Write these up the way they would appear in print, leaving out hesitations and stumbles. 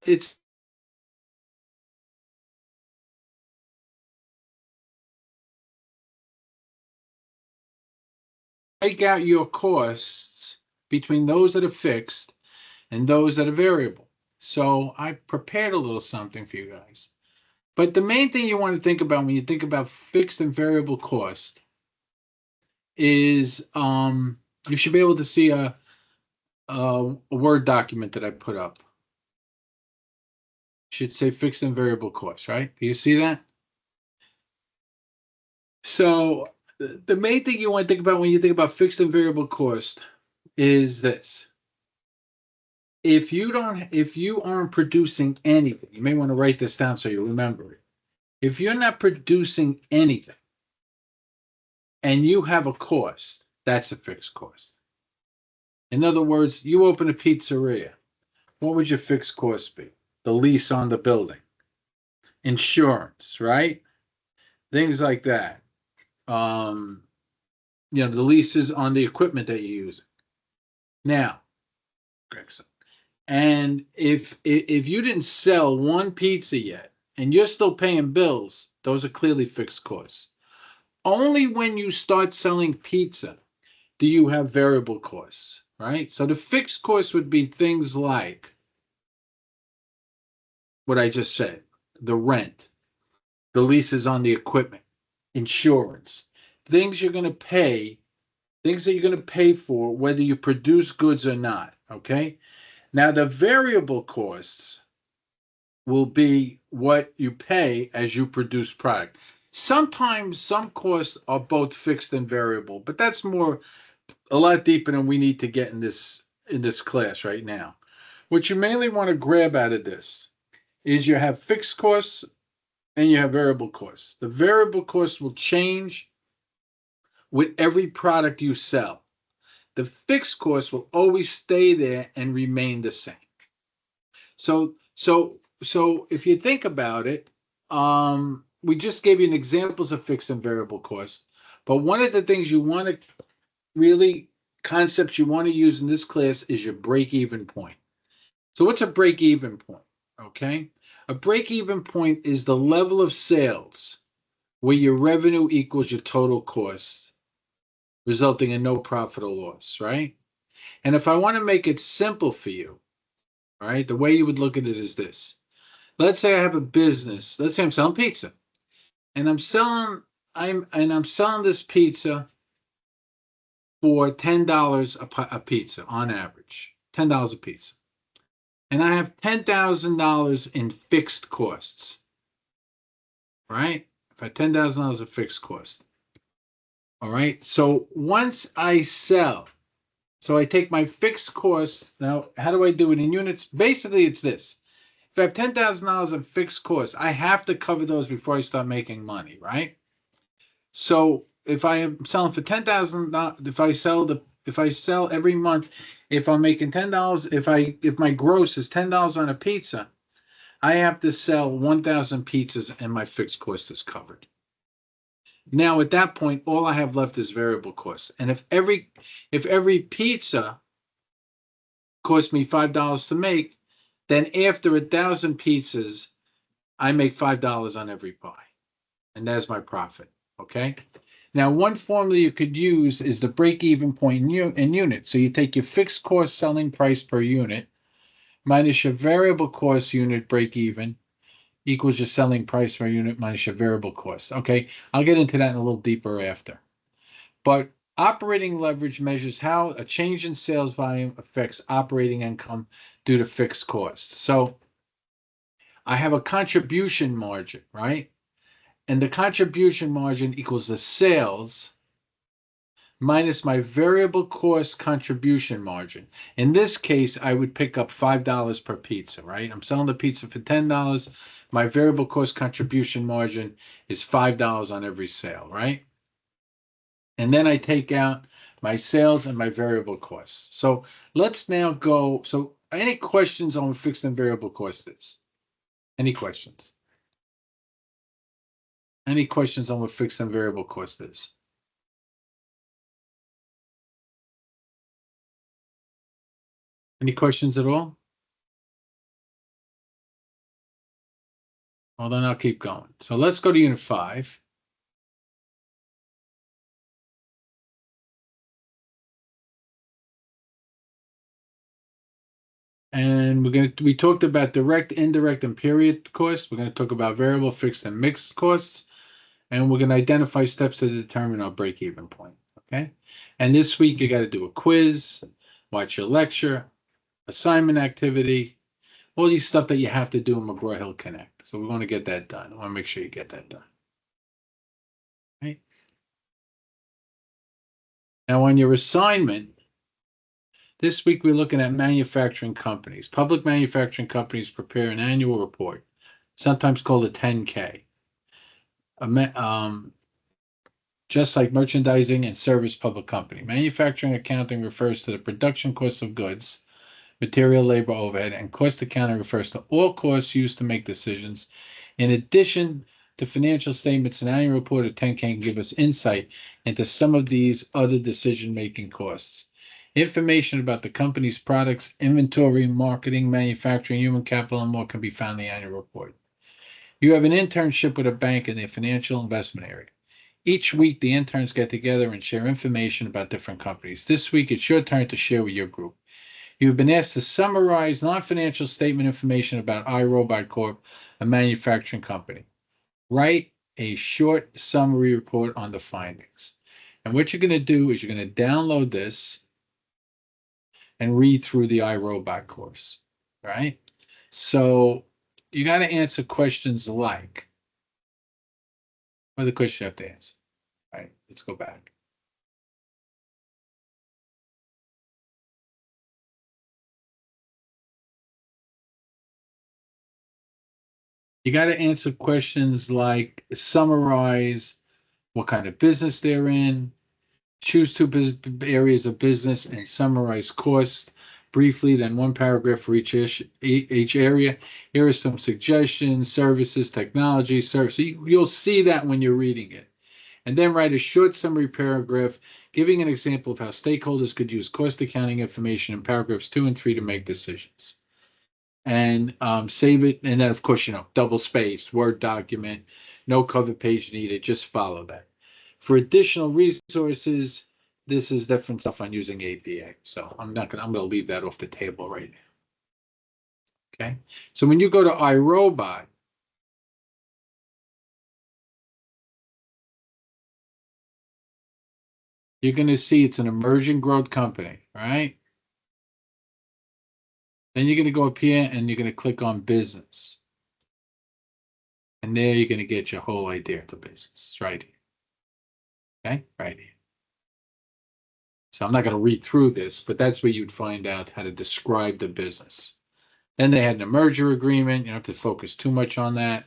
it's break out your costs between those that are fixed and those that are variable. So I prepared a little something for you guys. But the main thing you want to think about when you think about fixed and variable cost is you should be able to see a Word document that I put up. Should say fixed and variable cost, right? Do you see that? So the main thing you want to think about when you think about fixed and variable cost is this. If you aren't producing anything, you may want to write this down so you remember it. If you're not producing anything and you have a cost, that's a fixed cost. In other words, you open a pizzeria. What would your fixed cost be? The lease on the building, insurance, right? Things like that. Um, the leases on the equipment that you use. Now, excellent. And if you didn't sell one pizza yet and you're still paying bills, those are clearly fixed costs. Only when you start selling pizza do you have variable costs, right? So the fixed costs would be things like what I just said, the rent, the leases on the equipment, insurance, things you're going to pay, things that you're going to pay for whether you produce goods or not, okay? Now the variable costs will be what you pay as you produce product. Sometimes some costs are both fixed and variable, but that's more a lot deeper than we need to get in this class right now. What you mainly want to grab out of this is you have fixed costs and you have variable costs. The variable costs will change with every product you sell. The fixed costs will always stay there and remain the same. So if you think about it, we just gave you an examples of fixed and variable costs. But one of the things you want to really concepts you want to use in this class is your break-even point. So what's a break-even point? Okay, a break-even point is the level of sales where your revenue equals your total cost, resulting in no profit or loss, right? And if I want to make it simple for you, right, the way you would look at it is this. Let's say I have a business. Let's say I'm selling pizza, and I'm selling this pizza for $10 a pizza on average. $10 a pizza. And I have $10,000 in fixed costs, right? If I have $10,000 of fixed cost. All right. So once I sell, so I take my fixed cost. Now, how do I do it in units? Basically, it's this. If I have $10,000 of fixed costs, I have to cover those before I start making money, right? So if I am selling for $10,000, if I sell every month, if I'm making $10, if my gross is $10 on a pizza, I have to sell 1,000 pizzas and my fixed cost is covered. Now at that point, all I have left is variable costs. And if every pizza cost me $5 to make, then after 1,000 pizzas, I make $5 on every pie. And that's my profit. Okay. Now, one formula you could use is the break-even point in units. So you take your fixed cost selling price per unit minus your variable cost unit break-even equals your selling price per unit minus your variable cost. Okay, I'll get into that in a little deeper after. But operating leverage measures how a change in sales volume affects operating income due to fixed costs. So I have a contribution margin, right? And the contribution margin equals the sales minus my variable cost contribution margin. In this case, I would pick up $5 per pizza, right? I'm selling the pizza for $10. My variable cost contribution margin is $5 on every sale, right? And then I take out my sales and my variable costs. So let's now go. So any questions on what fixed and variable cost is? Any questions? Any questions on what fixed and variable cost is? Any questions at all? Well, then I'll keep going. So let's go to Unit 5. And we talked about direct, indirect, and period costs. We're going to talk about variable, fixed, and mixed costs. And we're going to identify steps to determine our break-even point. Okay. And this week you got to do a quiz, watch your lecture, assignment activity, all these stuff that you have to do in McGraw-Hill Connect. So we want to get that done. I want to make sure you get that done. Right. Now on your assignment, this week we're looking at manufacturing companies. Public manufacturing companies prepare an annual report, sometimes called a 10K. Just like merchandising and service public company. Manufacturing accounting refers to the production cost of goods, material, labor, overhead, and cost accounting refers to all costs used to make decisions. In addition to financial statements, an annual report of 10K can give us insight into some of these other decision-making costs. Information about the company's products, inventory, marketing, manufacturing, human capital, and more can be found in the annual report. You have an internship with a bank in the financial investment area. Each week, the interns get together and share information about different companies. This week, it's your turn to share with your group. You've been asked to summarize non-financial statement information about iRobot Corp, a manufacturing company. Write a short summary report on the findings. And what you're going to do is you're going to download this and read through the iRobot course. All right? So you got to answer questions like, what are the questions you have to answer? All right, let's go back. You got to answer questions like summarize what kind of business they're in, choose two areas of business and summarize costs briefly, then one paragraph for each area. Here are some suggestions, services, technology, service. You'll see that when you're reading it. And then write a short summary paragraph giving an example of how stakeholders could use cost accounting information in paragraphs 2 and 3 to make decisions. And save it. And then, of course, double space, Word document, no cover page needed. Just follow that. For additional resources, this is different stuff on using APA. So I'm gonna leave that off the table right now. Okay. So when you go to iRobot, you're going to see it's an emerging growth company, right? Then you're going to go up here and you're going to click on business. And there you're going to get your whole idea of the business right here. Okay, right here. So I'm not going to read through this, but that's where you'd find out how to describe the business. Then they had a merger agreement. You don't have to focus too much on that.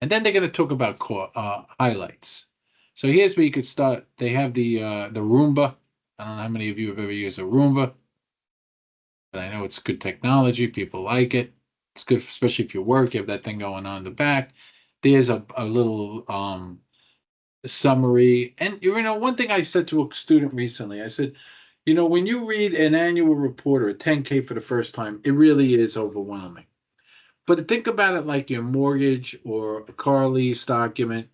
And then they're going to talk about highlights. So here's where you could start. They have the Roomba. I don't know how many of you have ever used a Roomba, but I know it's good technology. People like it. It's good, especially if you work. You have that thing going on in the back. There's a little summary. And one thing I said to a student recently, I said, when you read an annual report or a 10K for the first time, it really is overwhelming. But think about it like your mortgage or a car lease document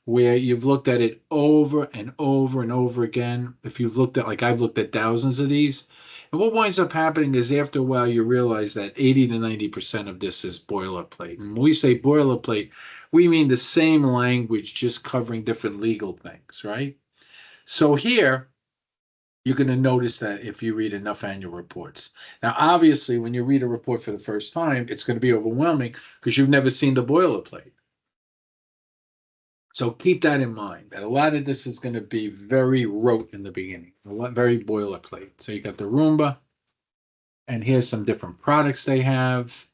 where you've looked at it over and over and over again. If you've looked at, like I've looked at thousands of these. And what winds up happening is after a while, you realize that 80 to 90% of this is boilerplate. And when we say boilerplate, we mean the same language, just covering different legal things, right? So here, you're going to notice that if you read enough annual reports. Now, obviously, when you read a report for the first time, it's going to be overwhelming because you've never seen the boilerplate. So keep that in mind, that a lot of this is going to be very rote in the beginning, very boilerplate. So you got the Roomba, and here's some different products they have.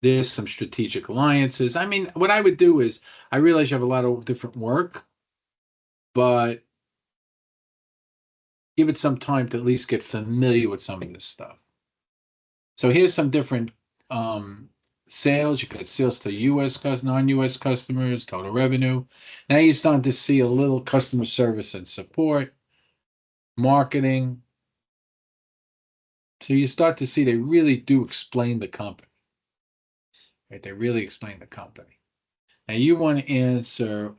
There's some strategic alliances. I mean, what I would do is, I realize you have a lot of different work, but give it some time to at least get familiar with some of this stuff. So here's some different sales. You got sales to U.S. non-U.S. customers, total revenue. Now you're starting to see a little customer service and support, marketing. So you start to see they really do explain the company. right? They really explain the company. Now you want to answer,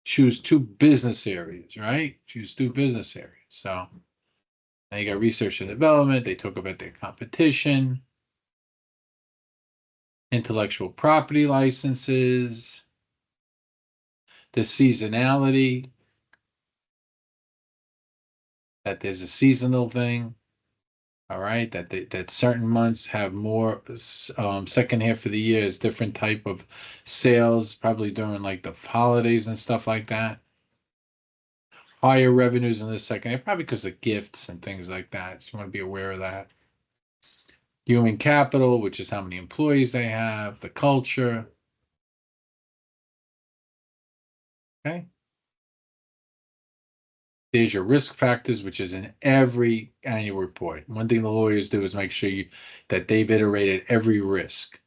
choose two business areas, right? Choose two business areas. So now you got research and development. They talk about their competition, intellectual property licenses, the seasonality, that there's a seasonal thing. All right, that certain months have more. Second half of the year is different type of sales, probably during like the holidays and stuff like that. Higher revenues in the second half, probably because of gifts and things like that. So you want to be aware of that. Human capital, which is how many employees they have, the culture. Okay. There's your risk factors, which is in every annual report. One thing the lawyers do is make sure that they've iterated every risk.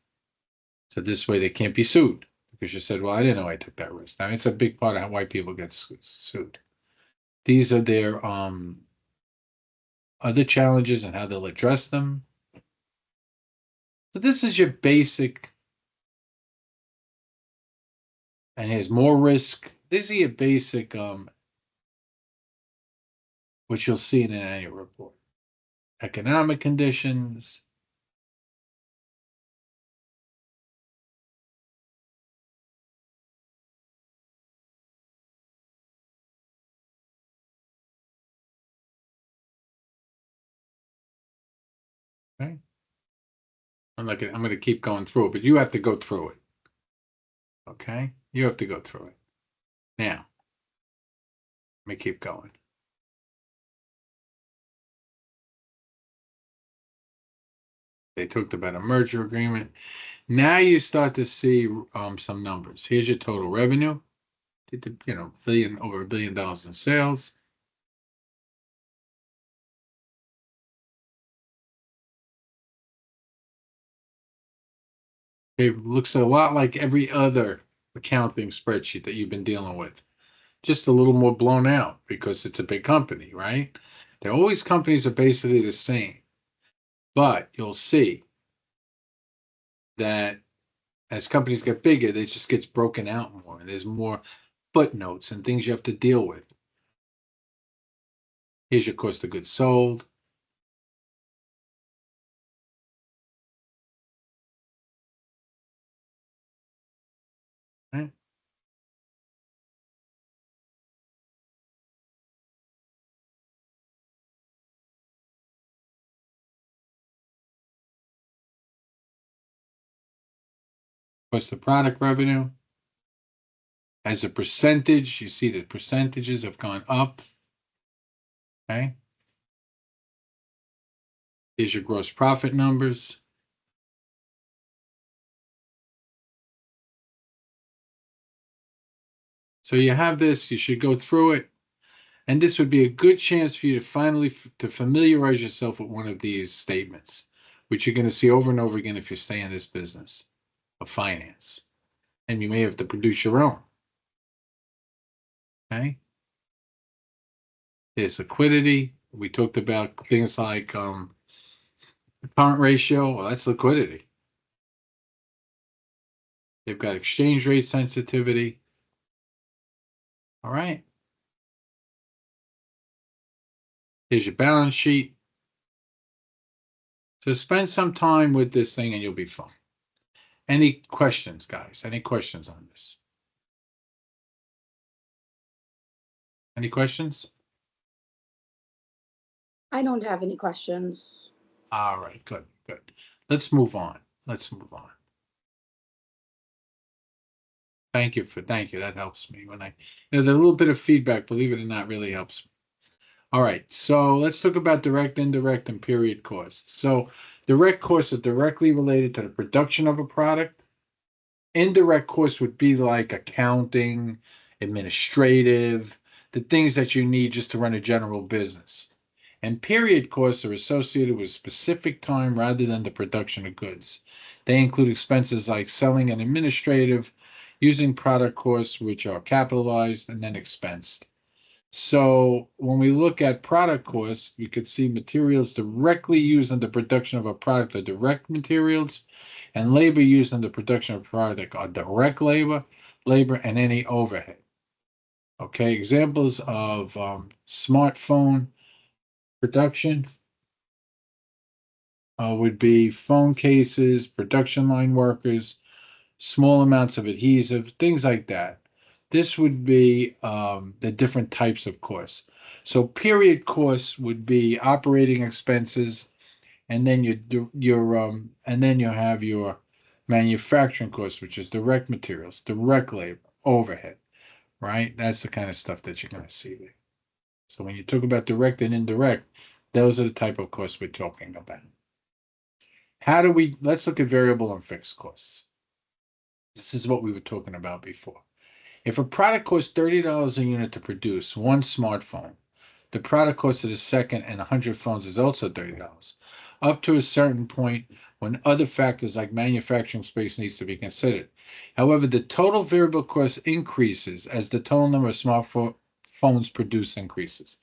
So this way they can't be sued because you said, well, I didn't know I took that risk. Now it's a big part of why people get sued. These are their other challenges and how they'll address them. So this is your basic, and here's more risk. These are your basic, which you'll see in an annual report. Economic conditions. Okay. I'm going to keep going through it, but you have to go through it. Okay. You have to go through it. Now, let me keep going. They talked about a merger agreement. Now you start to see some numbers. Here's your total revenue. Over $1 billion in sales. It looks a lot like every other accounting spreadsheet that you've been dealing with, just a little more blown out because it's a big company, right? They're always companies are basically the same, but you'll see that as companies get bigger, it just gets broken out more. There's more footnotes and things you have to deal with. Here's your cost of goods sold. Right? Cost of product revenue. As a percentage, you see the percentages have gone up. Okay. Here's your gross profit numbers. So you have this, you should go through it. And this would be a good chance for you to finally to familiarize yourself with one of these statements, which you're going to see over and over again if you stay in this business of finance. And you may have to produce your own. Okay. There's liquidity. We talked about things like current ratio. Well, that's liquidity. They've got exchange rate sensitivity. All right. Here's your balance sheet. So spend some time with this thing and you'll be fine. Any questions, guys? Any questions on this? Any questions? I don't have any questions. All right, good, good. Let's move on. Let's move on. Thank you. That helps me when the little bit of feedback, believe it or not, really helps me. All right, so let's talk about direct, indirect, and period costs. So direct costs are directly related to the production of a product. Indirect costs would be like accounting, administrative, the things that you need just to run a general business. And period costs are associated with specific time rather than the production of goods. They include expenses like selling and administrative, using product costs, which are capitalized and then expensed. So when we look at product costs, we could see materials directly used in the production of a product are direct materials, and labor used in the production of a product are direct labor, and any overhead. Okay, examples of smartphone production would be phone cases, production line workers, small amounts of adhesive, things like that. This would be the different types of costs. So period costs would be operating expenses, and then and then you have your manufacturing costs, which is direct materials, direct labor, overhead, right? That's the kind of stuff that you're going to see there. So when you talk about direct and indirect, those are the type of costs we're talking about. Let's look at variable and fixed costs. This is what we were talking about before. If a product costs $30 a unit to produce one smartphone, the product cost of the second and 100 phones is also $30, up to a certain point when other factors like manufacturing space needs to be considered. However, the total variable cost increases as the total number of smartphones produced increases.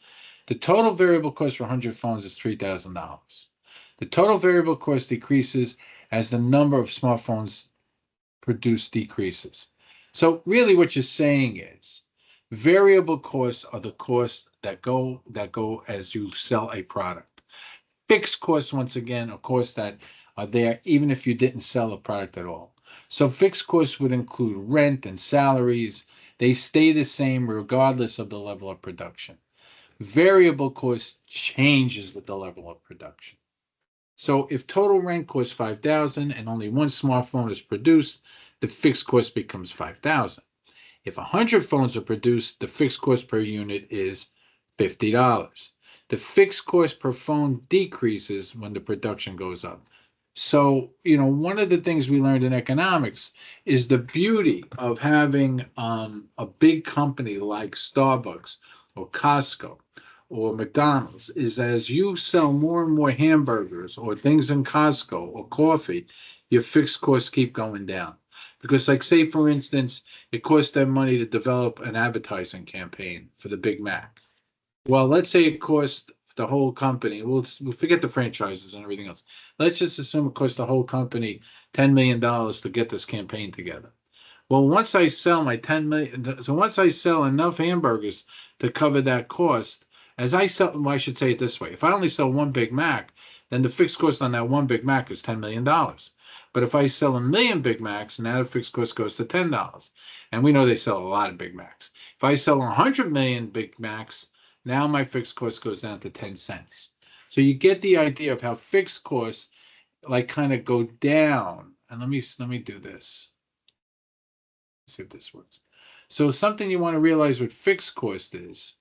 The total variable cost for 100 phones is $3,000. The total variable cost decreases as the number of smartphones produce decreases. So really what you're saying is variable costs are the costs that go as you sell a product. Fixed costs, once again, are costs that are there even if you didn't sell a product at all. So fixed costs would include rent and salaries. They stay the same regardless of the level of production. Variable cost changes with the level of production. So if total rent costs 5,000 and only one smartphone is produced, the fixed cost becomes 5,000. If 100 phones are produced, the fixed cost per unit is $50. The fixed cost per phone decreases when the production goes up. So, one of the things we learned in economics is the beauty of having a big company like Starbucks or Costco or McDonald's is as you sell more and more hamburgers or things in Costco or coffee, your fixed costs keep going down. Because, like, say, for instance, it costs them money to develop an advertising campaign for the Big Mac. Well, let's say it cost the whole company. We'll forget the franchises and everything else. Let's just assume it cost the whole company $10 million to get this campaign together. Well, once I sell my 10 million, so once I sell enough hamburgers to cover that cost, as I sell, well, I should say it this way: if I only sell one Big Mac, then the fixed cost on that one Big Mac is $10 million. But if I sell a million Big Macs, now the fixed cost goes to $10. And we know they sell a lot of Big Macs. If I sell 100 million Big Macs, now my fixed cost goes down to 10 cents. So you get the idea of how fixed costs like kind of go down. And let me do this. Let's see if this works. So something you want to realize what fixed cost is.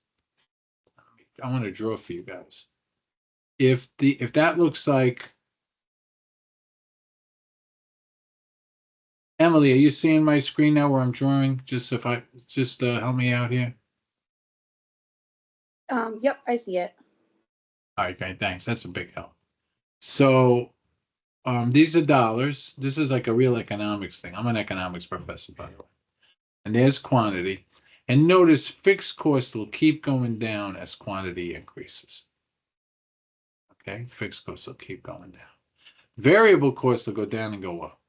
I want to draw for you guys. If that looks like Emily, are you seeing my screen now where I'm drawing? Just help me out here. Yep, I see it. All right, great, thanks. That's a big help. So these are dollars. This is like a real economics thing. I'm an economics professor, by the way. And there's quantity. And notice fixed cost will keep going down as quantity increases. Okay, fixed costs will keep going down. Variable costs will go down and go up,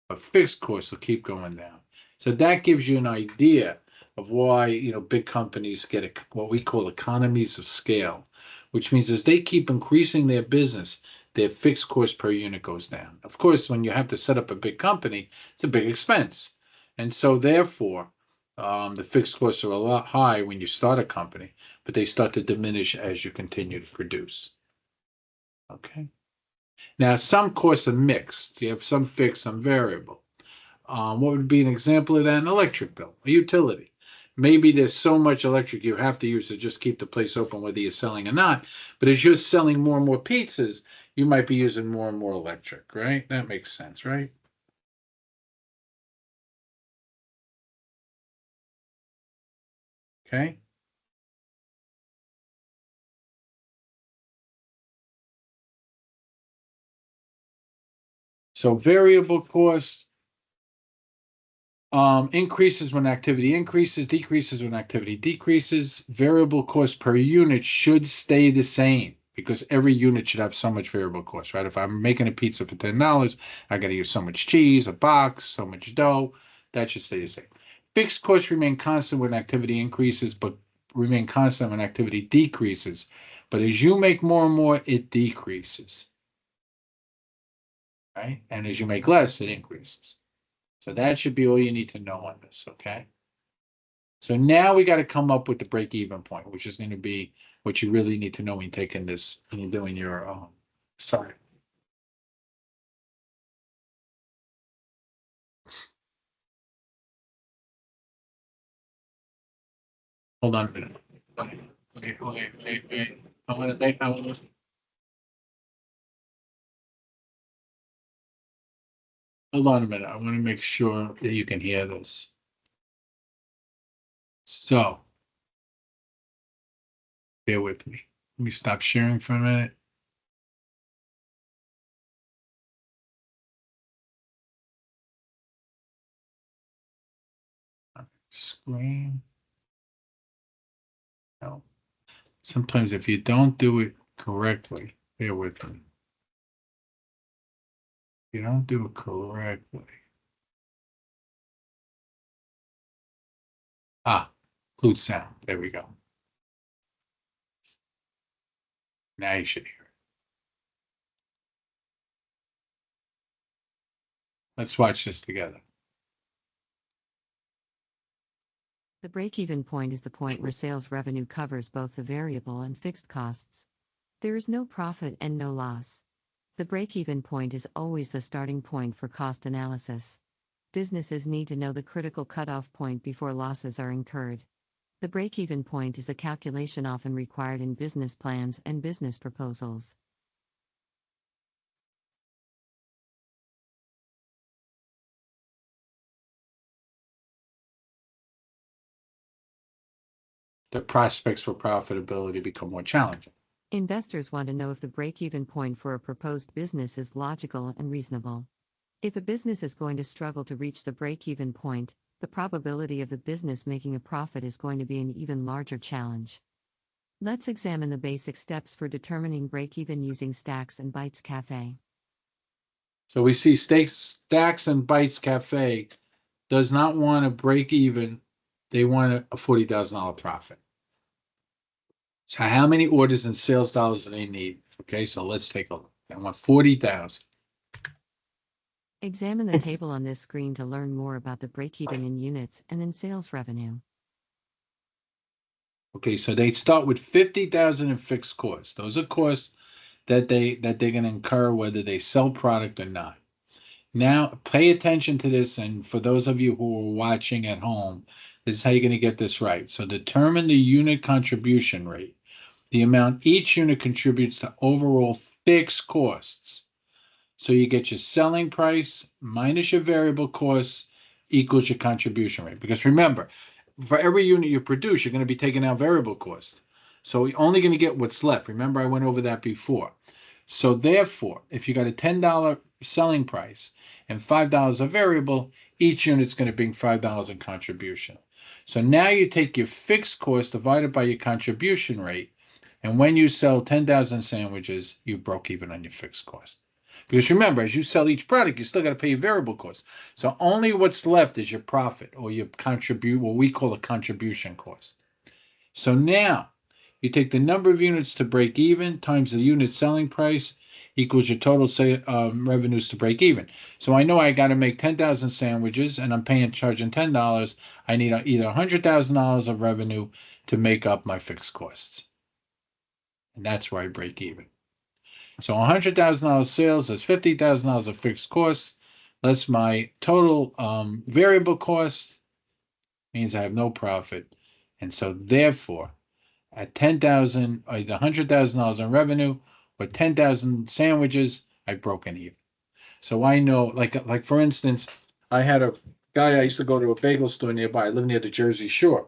but fixed costs will keep going down. So that gives you an idea of why big companies get what we call economies of scale, which means as they keep increasing their business, their fixed cost per unit goes down. Of course, when you have to set up a big company, it's a big expense, and so therefore, the fixed costs are a lot high when you start a company, but they start to diminish as you continue to produce. Okay. Now, some costs are mixed. You have some fixed, some variable. What would be an example of that? An electric bill, a utility. Maybe there's so much electric you have to use to just keep the place open, whether you're selling or not. But as you're selling more and more pizzas, you might be using more and more electric, right? That makes sense, right? Okay. So variable costs Increases when activity increases, decreases when activity decreases. Variable cost per unit should stay the same because every unit should have so much variable cost, right? If I'm making a pizza for $10, I got to use so much cheese, a box, so much dough. That should stay the same. Fixed costs remain constant when activity increases, but remain constant when activity decreases. But as you make more and more, it decreases, right? And as you make less, it increases. So that should be all you need to know on this, okay? So now we got to come up with the break-even point, which is going to be what you really need to know when you're taking this, when you're doing your, sorry. Hold on a minute. Wait. Hold on a minute. I want to make sure that you can hear this. So, bear with me. Let me stop sharing for a minute. Screen. No. Sometimes if you don't do it correctly, bear with me. If you don't do it correctly. Include sound. There we go. Now you should hear it. Let's watch this together. The break-even point is the point where sales revenue covers both the variable and fixed costs. There is no profit and no loss. The break-even point is always the starting point for cost analysis. Businesses need to know the critical cutoff point before losses are incurred. The break-even point is a calculation often required in business plans and business proposals. The prospects for profitability become more challenging. Investors want to know if the break-even point for a proposed business is logical and reasonable. If a business is going to struggle to reach the break-even point, the probability of the business making a profit is going to be an even larger challenge. Let's examine the basic steps for determining break-even using Stacks and Bytes Cafe. So we see Stacks and Bytes Cafe does not want to break even. They want a $40,000 profit. So how many orders and sales dollars do they need? Okay, so let's take a look. They want 40,000. Examine the table on this screen to learn more about the break-even in units and in sales revenue. Okay, so they start with 50,000 in fixed costs. Those are costs that they're going to incur whether they sell product or not. Now, pay attention to this, and for those of you who are watching at home, this is how you're going to get this right. So determine the unit contribution rate, the amount each unit contributes to overall fixed costs. So you get your selling price minus your variable costs equals your contribution rate. Because remember, for every unit you produce, you're going to be taking out variable cost. So you're only going to get what's left. Remember, I went over that before. So therefore, if you got a $10 selling price and $5 of variable, each unit's going to bring $5 in contribution. So now you take your fixed cost divided by your contribution rate, and when you sell 10,000 sandwiches, you broke even on your fixed cost. Because remember, as you sell each product, you still got to pay your variable cost. So only what's left is your profit or your what we call a contribution cost. So now you take the number of units to break even times the unit selling price equals your total revenues to break even. So I know I got to make 10,000 sandwiches and I'm charging $10. I need either $100,000 of revenue to make up my fixed costs. And that's where I break even. So $100,000 sales is $50,000 of fixed costs. Less my total variable cost means I have no profit. And so therefore, at 10,000, either $100,000 in revenue or 10,000 sandwiches, I've broken even. So I know, like for instance, I had a guy I used to go to a bagel store nearby. I live near the Jersey Shore.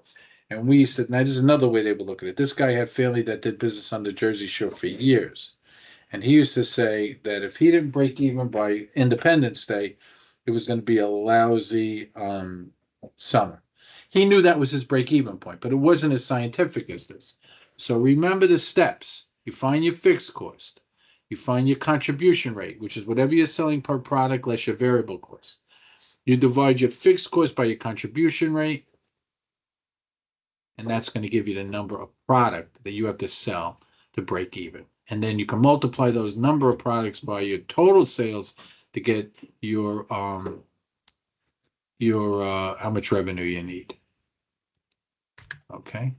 And we used to, now this is another way they would look at it. This guy had family that did business on the Jersey Shore for years. And he used to say that if he didn't break even by Independence Day, it was going to be a lousy summer. He knew that was his break-even point, but it wasn't as scientific as this. So remember the steps. You find your fixed cost. You find your contribution rate, which is whatever you're selling per product less your variable cost. You divide your fixed cost by your contribution rate, and that's going to give you the number of product that you have to sell to break even. And then you can multiply those number of products by your total sales to get your how much revenue you need. Okay.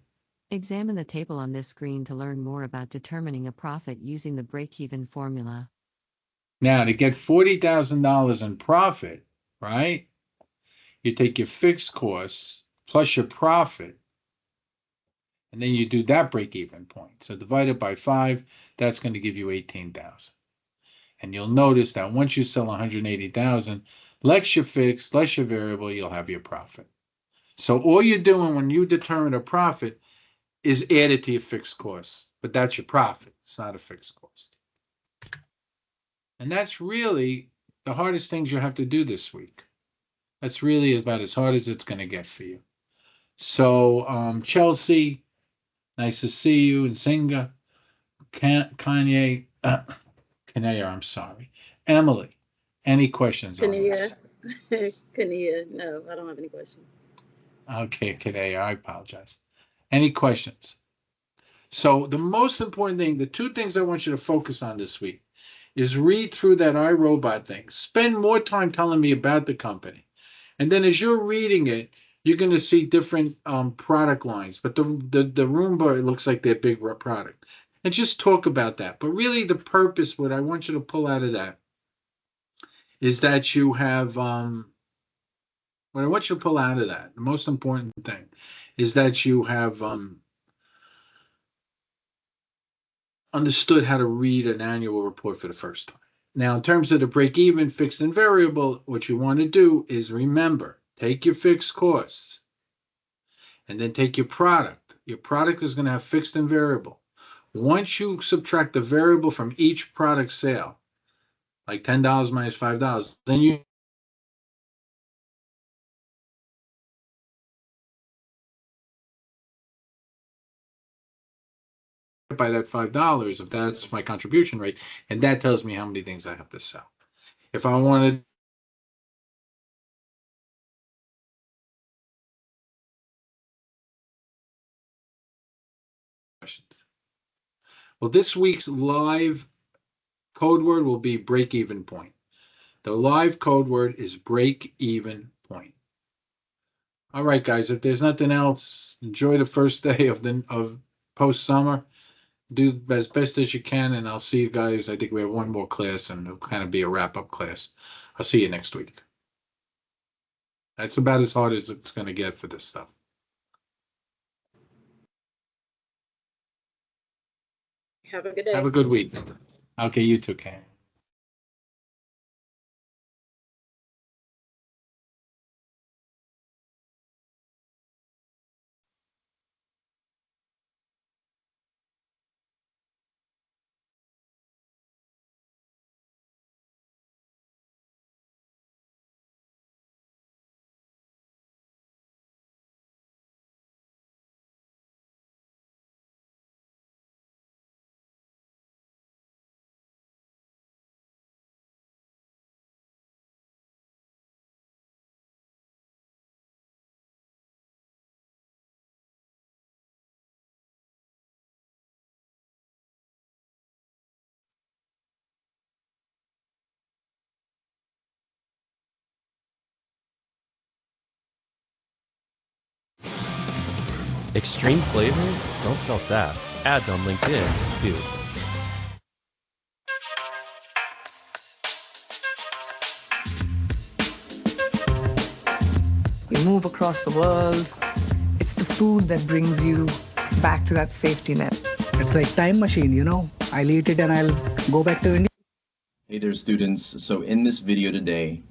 Examine the table on this screen to learn more about determining a profit using the break-even formula. Now, to get $40,000 in profit, right? You take your fixed costs plus your profit, and then you do that break-even point. So divided by 5, that's going to give you 18,000. And you'll notice that once you sell 180,000, less your fixed, less your variable, you'll have your profit. So all you're doing when you determine a profit is add it to your fixed costs, but that's your profit. It's not a fixed cost. And that's really the hardest things you have to do this week. That's really about as hard as it's going to get for you. So, Chelsea, nice to see you. And Singa, Kanye, Kanea, I'm sorry. Emily, any questions on this? Kania, no, I don't have any questions. Okay, Kanea, I apologize. Any questions? So the most important thing, the two things I want you to focus on this week is read through that iRobot thing. Spend more time telling me about the company. And then as you're reading it, you're going to see different product lines. But the Roomba, it looks like their big product. And just talk about that. But really the purpose, what I want you to pull out of that is that you have, what I want you to pull out of that, the most important thing is that you have understood how to read an annual report for the first time. Now, in terms of the break-even, fixed and variable, what you want to do is remember, take your fixed costs and then take your product. Your product is going to have fixed and variable. Once you subtract the variable from each product sale, like $10 minus $5, then you by that $5, if that's my contribution rate, and that tells me how many things I have to sell. If I wanted questions. Well, this week's live code word will be break-even point. The live code word is break-even point. All right, guys, if there's nothing else, enjoy the first day of post-summer. Do as best as you can, and I'll see you guys. I think we have one more class, and it'll kind of be a wrap-up class. I'll see you next week. That's about as hard as it's going to get for this stuff. Have a good day. Have a good week. Okay, you too, Kane. Extreme flavors don't sell sass. Ads on LinkedIn do. You move across the world. It's the food that brings you back to that safety net. It's like time machine, you know. I'll eat it and I'll go back to India. Hey there, students. So in this video today,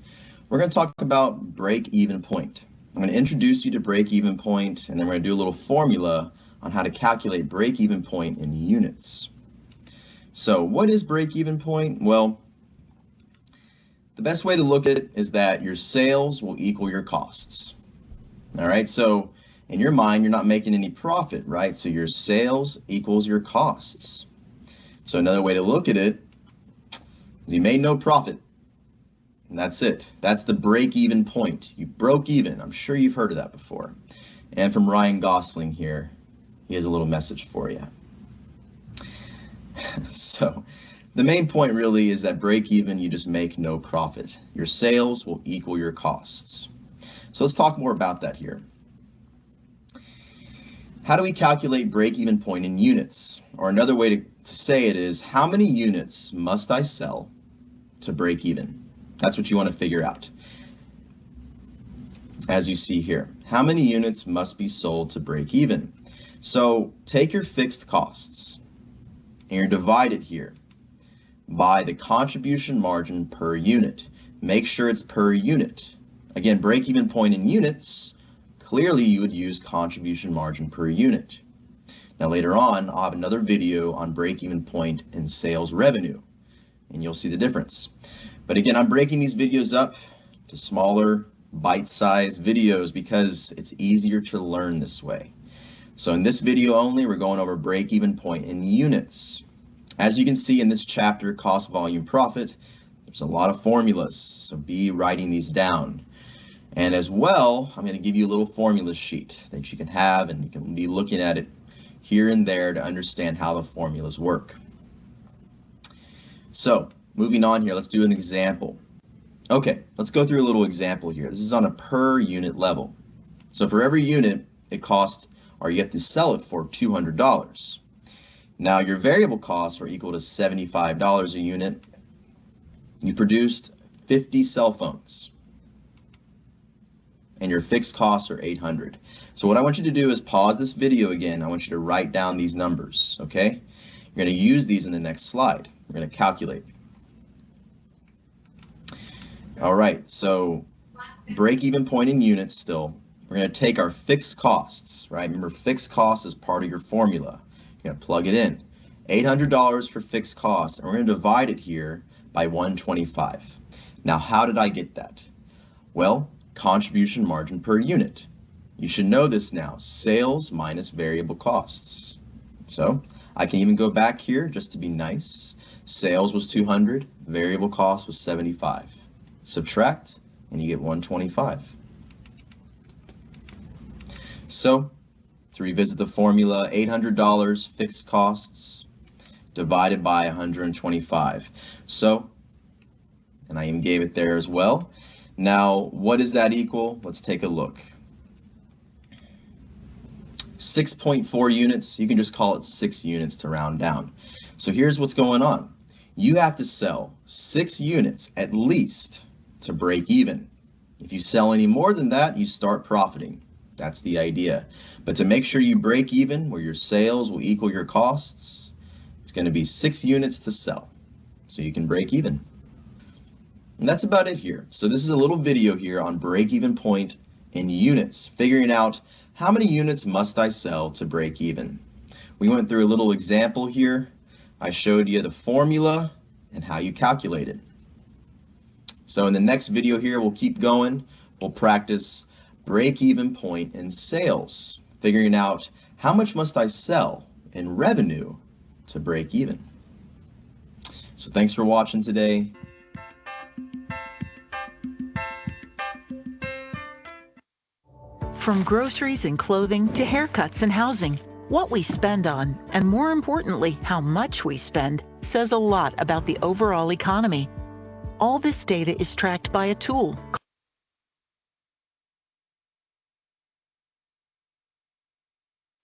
we're going to talk about break-even point. I'm going to introduce you to break-even point, and then we're going to do a little formula on how to calculate break-even point in units. So what is break-even point? Well, the best way to look at it is that your sales will equal your costs. All right, so in your mind, you're not making any profit, right? So your sales equals your costs. So another way to look at it is you made no profit. And that's it. That's the break-even point. You broke even. I'm sure you've heard of that before. And from Ryan Gosling here, he has a little message for you. So the main point really is that break even, you just make no profit. Your sales will equal your costs. So let's talk more about that here. How do we calculate break-even point in units? Or another way to say it is, how many units must I sell to break even? That's what you want to figure out. As you see here, how many units must be sold to break even? So take your fixed costs and you're divided here by the contribution margin per unit. Make sure it's per unit. Again, break-even point in units, clearly you would use contribution margin per unit. Now later on, I'll have another video on break-even point in sales revenue, and you'll see the difference. But again, I'm breaking these videos up to smaller, bite-sized videos because it's easier to learn this way. So in this video only, we're going over break-even point in units. As you can see in this chapter, cost, volume, profit, there's a lot of formulas, so be writing these down. And as well, I'm going to give you a little formula sheet that you can have, and you can be looking at it here and there to understand how the formulas work. So moving on here, let's do an example. Okay, let's go through a little example here. This is on a per unit level. So for every unit, it costs, or you have to sell it for $200. Now your variable costs are equal to $75 a unit. You produced 50 cell phones, and your fixed costs are $800. So what I want you to do is pause this video again. I want you to write down these numbers, okay? You're going to use these in the next slide. We're going to calculate. All right, so break-even point in units still. We're going to take our fixed costs, right? Remember, fixed cost is part of your formula. You're going to plug it in. $800 for fixed costs, and we're going to divide it here by 125. Now, how did I get that? Well, contribution margin per unit. You should know this now, sales minus variable costs. So I can even go back here just to be nice. Sales was 200, variable cost was 75. Subtract, and you get 125. So to revisit the formula, $800 fixed costs divided by 125. So, and I even gave it there as well. Now, what does that equal? Let's take a look. 6.4 units. You can just call it 6 units to round down. So here's what's going on. You have to sell 6 units at least to break even. If you sell any more than that, you start profiting. That's the idea. But to make sure you break even, where your sales will equal your costs, it's going to be 6 units to sell, so you can break even. And that's about it here. So this is a little video here on break-even point in units, figuring out how many units must I sell to break even. We went through a little example here. I showed you the formula and how you calculate it. So in the next video here, we'll keep going. We'll practice break-even point in sales, figuring out how much must I sell in revenue to break even. So thanks for watching today. From groceries and clothing to haircuts and housing, what we spend on, and more importantly, how much we spend, says a lot about the overall economy. All this data is tracked by a tool called